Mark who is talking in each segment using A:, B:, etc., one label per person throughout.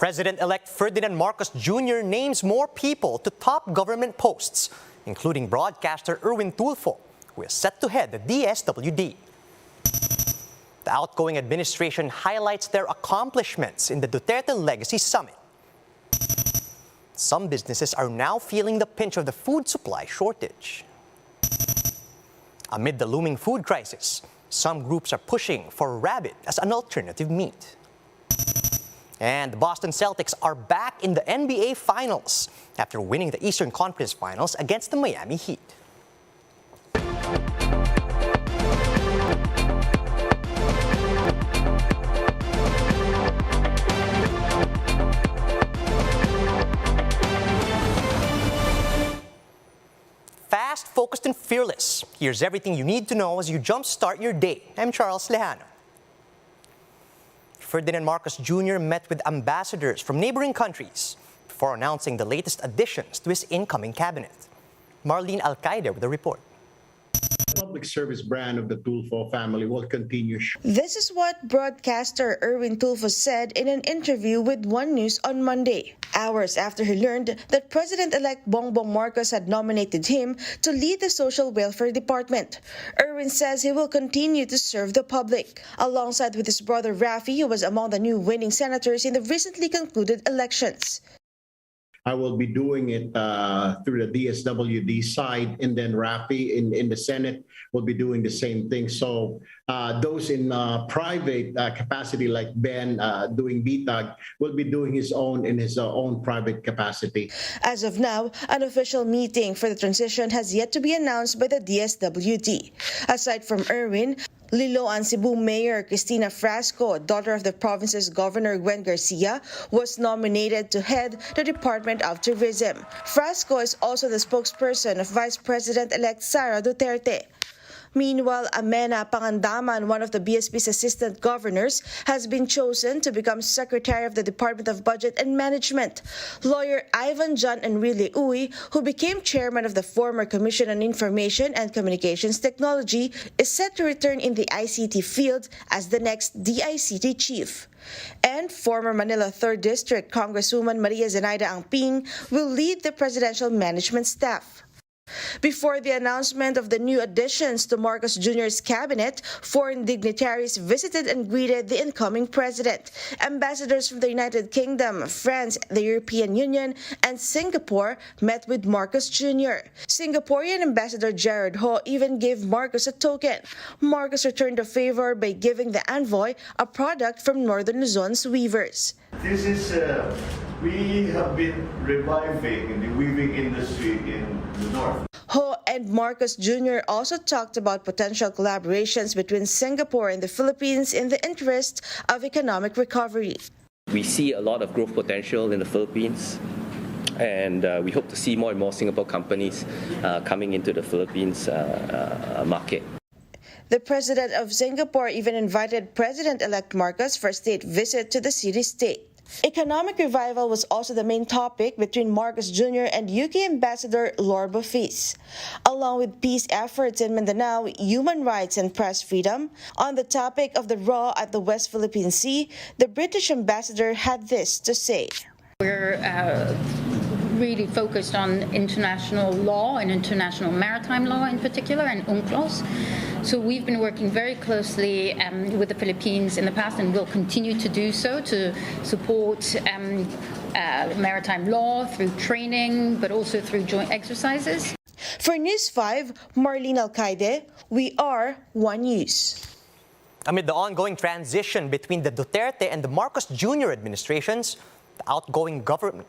A: President-elect Ferdinand Marcos Jr. names more people to top government posts, including broadcaster Erwin Tulfo, who is set to head the DSWD. The outgoing administration highlights their accomplishments in the Duterte Legacy Summit. Some businesses are now feeling the pinch of the food supply shortage. Amid the looming food crisis, some groups are pushing for rabbit as an alternative meat. And the Boston Celtics are back in the NBA Finals after winning the Eastern Conference Finals against the Miami Heat. Fast, focused, and fearless. Here's everything you need to know as you jumpstart your day. I'm Charles Lejano. Ferdinand Marcos Jr. met with ambassadors from neighboring countries before announcing the latest additions to his incoming cabinet. Marlene Alcaide with the report.
B: The public service brand of the Tulfo family will continue.
C: This is what broadcaster Erwin Tulfo said in an interview with One News on Monday, hours after he learned that President-elect Bongbong Marcos had nominated him to lead the Social Welfare Department. Erwin says he will continue to serve the public, alongside with his brother Rafi, who was among the new winning senators in the recently concluded elections.
B: I will be doing it through the DSWD side, and then Rafi in the Senate will be doing the same thing. So those in private capacity like Ben doing BTAG will be doing his own in his own private capacity.
C: As of now, an official meeting for the transition has yet to be announced by the DSWD. Aside from Erwin, Liloan Cebu Mayor Cristina Frasco, daughter of the province's Governor Gwen Garcia, was nominated to head the Department of Tourism. Frasco is also the spokesperson of Vice President-elect Sara Duterte. Meanwhile, Amena Pangandaman, one of the BSP's assistant governors, has been chosen to become Secretary of the Department of Budget and Management. Lawyer Ivan John Enrile Uy, who became chairman of the former Commission on Information and Communications Technology, is set to return in the ICT field as the next DICT chief. And former Manila 3rd District Congresswoman Maria Zenaida Angping will lead the presidential management staff. Before the announcement of the new additions to Marcos Jr.'s cabinet, foreign dignitaries visited and greeted the incoming president. Ambassadors from the United Kingdom, France, the European Union, and Singapore met with Marcos Jr. Singaporean Ambassador Gerard Ho even gave Marcos a token. Marcos returned the favor by giving the envoy a product from Northern Luzon's weavers.
D: This is, we have been reviving the weaving industry in the north.
C: Ho and Marcos Jr. also talked about potential collaborations between Singapore and the Philippines in the interest of economic recovery.
E: We see a lot of growth potential in the Philippines, and we hope to see more and more Singapore companies coming into the Philippines market.
C: The president of Singapore even invited President-elect Marcos for a state visit to the city-state. Economic revival was also the main topic between Marcos Jr. and UK Ambassador Laura Bofis. Along with peace efforts in Mindanao, human rights and press freedom, on the topic of the RAW at the West Philippine Sea, the British ambassador had this to say.
F: We're really focused on international law and international maritime law in particular, and UNCLOS. So we've been working very closely with the Philippines in the past and will continue to do so to support maritime law through training, but also through joint exercises.
C: For News 5, Marlene Alcaide, we are One News.
A: Amid the ongoing transition between the Duterte and the Marcos Jr. administrations, the outgoing government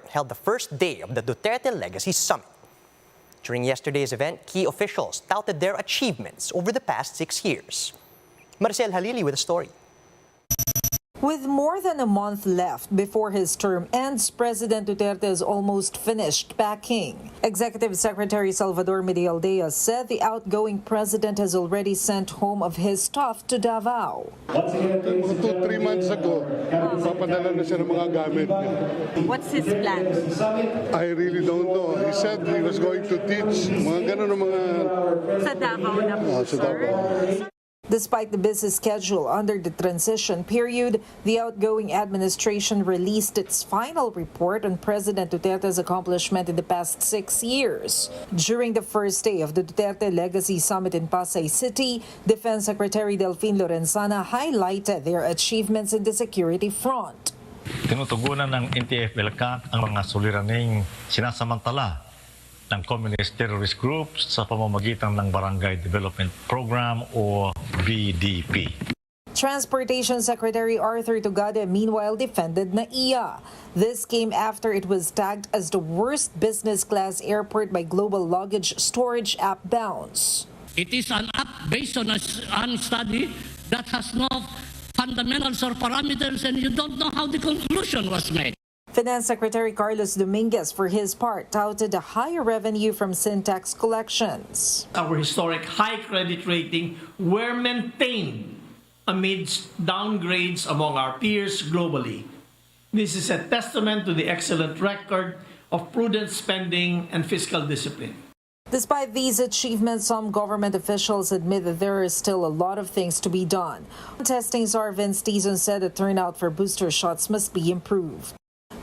A: held the first day of the Duterte Legacy Summit. During yesterday's event, key officials touted their achievements over the past 6 years. Maricel Halili with a story.
G: With more than a month left before his term ends, President Duterte is almost finished packing. Executive Secretary Salvador Medialdea said the outgoing president has already sent home of his staff to Davao.
H: 2-3 months ago, papadala na siya ng mga gamit.
G: What's his plan?
H: I really don't know. He said he was going to teach mga ganun ng mga...
G: Sa Davao na po,
H: sa Davao.
G: Despite the busy schedule under the transition period, the outgoing administration released its final report on President Duterte's accomplishment in the past 6 years. During the first day of the Duterte Legacy Summit in Pasay City, Defense Secretary Delfin Lorenzana highlighted their achievements in the security front.
I: Tinutugunan ng NTF-ELCAC ang mga suliraning sinasamantala ng communist terrorist groups sa pamamagitan ng Barangay Development Program o BDP.
G: Transportation Secretary Arthur Tugade meanwhile defended NAIA. This came after it was tagged as the worst business class airport by global luggage storage app Bounce.
J: It is an app based on a study that has no fundamentals or parameters, and you don't know how the conclusion was made.
G: Finance Secretary Carlos Dominguez, for his part, touted a higher revenue from sin tax collections.
K: Our historic high credit rating were maintained amidst downgrades among our peers globally. This is a testament to the excellent record of prudent spending and fiscal discipline.
G: Despite these achievements, some government officials admit that there is still a lot of things to be done. Testing czar Vince Dizon said the turnout for booster shots must be improved.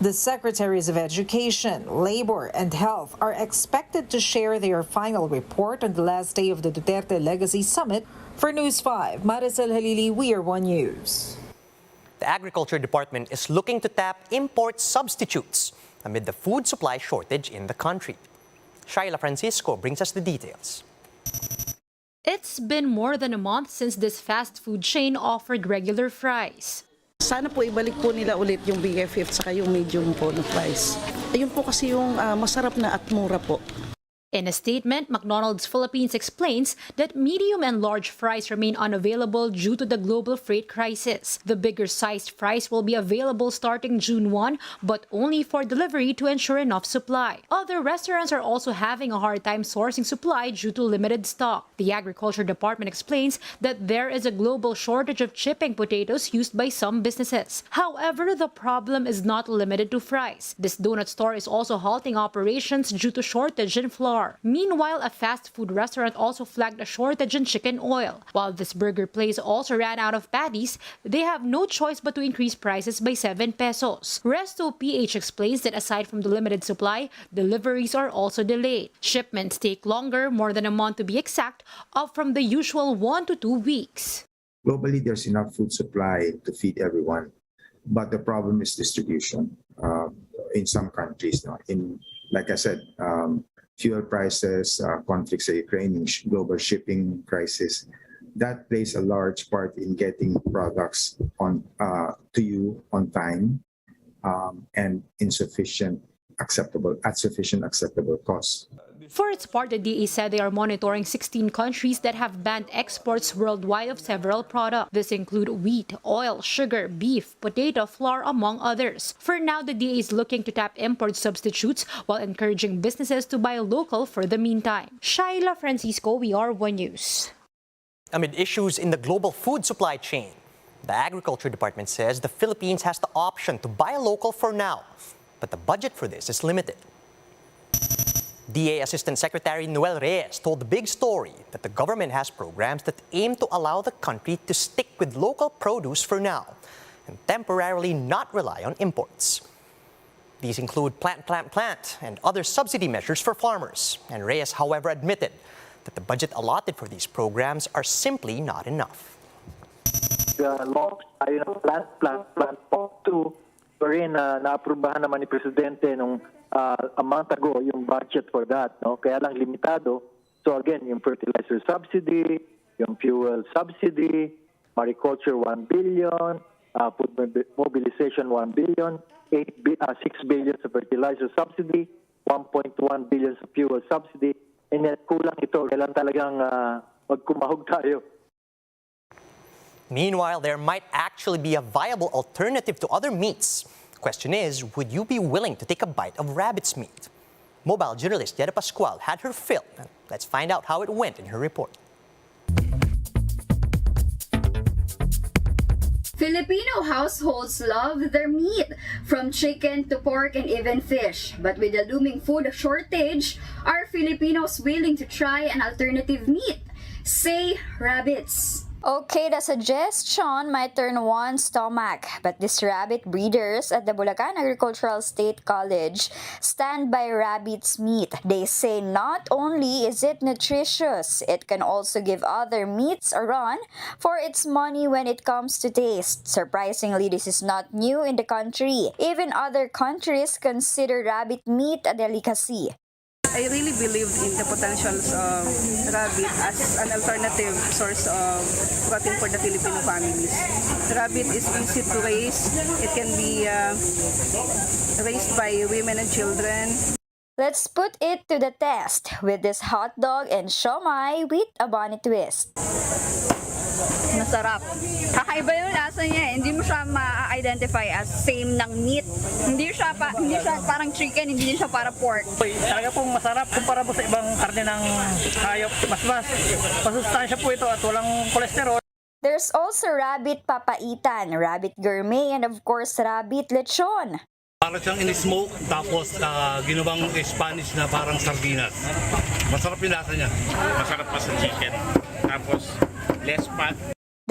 G: The Secretaries of Education, Labor, and Health are expected to share their final report on the last day of the Duterte Legacy Summit. For News 5, Maricel Halili, We Are One News.
A: The Agriculture Department is looking to tap import substitutes amid the food supply shortage in the country. Shaila Francisco brings us the details.
L: It's been more than a month since this fast food chain offered regular fries.
M: Sana po ibalik po nila ulit yung BFF saka yung medium po na price. Ayun po kasi yung masarap na at mura po.
L: In a statement, McDonald's Philippines explains that medium and large fries remain unavailable due to the global freight crisis. The bigger-sized fries will be available starting June 1, but only for delivery to ensure enough supply. Other restaurants are also having a hard time sourcing supply due to limited stock. The Agriculture Department explains that there is a global shortage of chipping potatoes used by some businesses. However, the problem is not limited to fries. This donut store is also halting operations due to shortage in flour. Meanwhile, a fast food restaurant also flagged a shortage in chicken oil. While this burger place also ran out of patties, they have no choice but to increase prices by 7 pesos. Resto PH explains that aside from the limited supply, deliveries are also delayed. Shipments take longer, more than a month to be exact, up from the usual 1 to 2 weeks.
N: Globally, there's enough food supply to feed everyone, but the problem is distribution. In some countries, like I said, fuel prices, conflicts in Ukraine, global shipping crisis, that plays a large part in getting products to you on time and at sufficient acceptable cost.
L: For its part, the DA said they are monitoring 16 countries that have banned exports worldwide of several products. This include wheat, oil, sugar, beef, potato, flour, among others. For now, the DA is looking to tap import substitutes while encouraging businesses to buy local for the meantime. Shaila Francisco, We Are One News.
A: Amid issues in the global food supply chain, the Agriculture Department says the Philippines has the option to buy local for now, but the budget for this is limited. DA Assistant Secretary Noel Reyes told The Big Story that the government has programs that aim to allow the country to stick with local produce for now and temporarily not rely on imports. These include plant and other subsidy measures for farmers. And Reyes, however, admitted that the budget allotted for these programs are simply not enough.
O: Launch tayo ng plant 2 wherein naaprubahan naman ni Presidente nung a month ago yung budget for that, no? Kaya lang limitado. So again, yung fertilizer subsidy, yung fuel subsidy, mariculture 1 billion, food mobilization 1 billion, 6 billion sa fertilizer subsidy, 1.1 billion sa fuel subsidy, and yet kulang ito. Kailan talagang magkumahog tayo.
A: Meanwhile, there might actually be a viable alternative to other meats. Question is, would you be willing to take a bite of rabbit's meat? Mobile journalist Yeda Pascual had her fill. Let's find out how it went in her report.
P: Filipino households love their meat, from chicken to pork and even fish. But with the looming food shortage, are Filipinos willing to try an alternative meat? Say, rabbits.
Q: Okay, the suggestion might turn one's stomach, but these rabbit breeders at the Bulacan Agricultural State College stand by rabbit's meat. They say not only is it nutritious, it can also give other meats a run for its money when it comes to taste. Surprisingly, this is not new in the country. Even other countries consider rabbit meat a delicacy.
M: I really believe in the potentials of rabbit as an alternative source of protein for the Filipino families. Rabbit is easy to raise. It can be raised by women and children.
Q: Let's put it to the test with this hot dog and siomai with a bunny twist.
P: Masarap. Kakaiba yung lasa niya. Hindi mo siya ma-identify as same ng meat. Hindi siya parang chicken, hindi siya para pork.
R: Talaga pong masarap kumpara po sa ibang karne ng hayop. Mas masustansya po ito at walang kolesterol.
Q: There's also rabbit papaitan, rabbit gourmet, and of course rabbit lechon.
R: Para siyang in-smoke tapos ginawang Spanish na parang sardinas. Masarap yung lasa niya. Masarap pa sa chicken. Tapos less fat.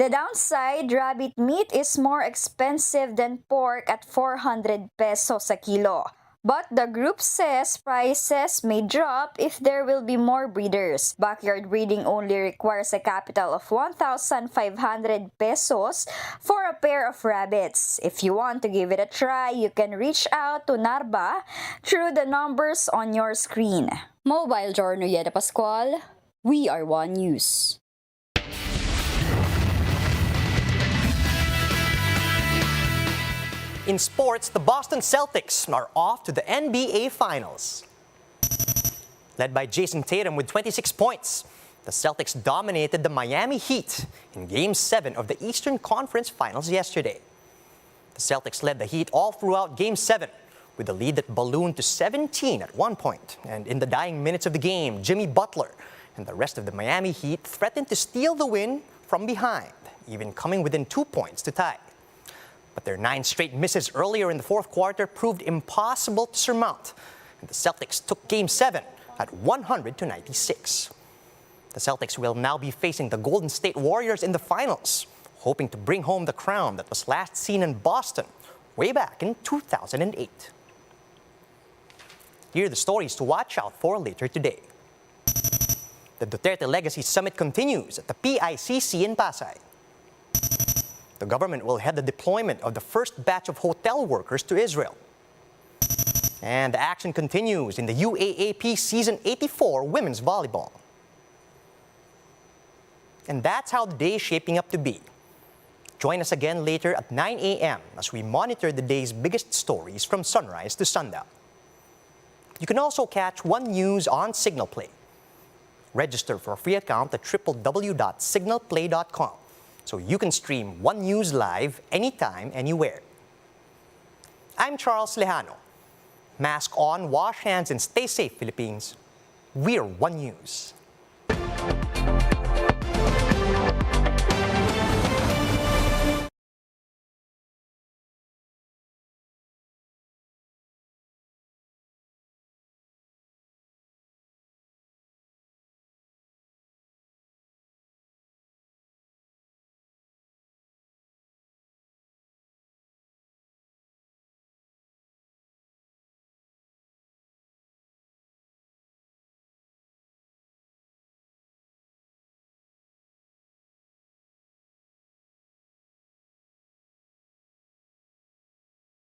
Q: The downside, rabbit meat is more expensive than pork at 400 pesos a kilo. But the group says prices may drop if there will be more breeders. Backyard breeding only requires a capital of 1,500 pesos for a pair of rabbits. If you want to give it a try, you can reach out to Narba through the numbers on your screen. Mobile Journal Yeda Pascual, We Are One News.
A: In sports, the Boston Celtics are off to the NBA Finals. Led by Jason Tatum with 26 points, the Celtics dominated the Miami Heat in Game 7 of the Eastern Conference Finals yesterday. The Celtics led the Heat all throughout Game 7 with a lead that ballooned to 17 at one point. And in the dying minutes of the game, Jimmy Butler and the rest of the Miami Heat threatened to steal the win from behind, even coming within 2 points to tie. But their 9 straight misses earlier in the fourth quarter proved impossible to surmount, and the Celtics took Game 7 at 100-96. The Celtics will now be facing the Golden State Warriors in the finals, hoping to bring home the crown that was last seen in Boston way back in 2008. Here are the stories to watch out for later today. The Duterte Legacy Summit continues at the PICC in Pasay. The government will head the deployment of the first batch of hotel workers to Israel. And the action continues in the UAAP Season 84 Women's Volleyball. And that's how the day is shaping up to be. Join us again later at 9 a.m. as we monitor the day's biggest stories from sunrise to sundown. You can also catch One News on Signal Play. Register for a free account at www.signalplay.com so you can stream One News live anytime, anywhere. I'm Charles Lejano. Mask on, wash hands, and stay safe, Philippines. We're One News.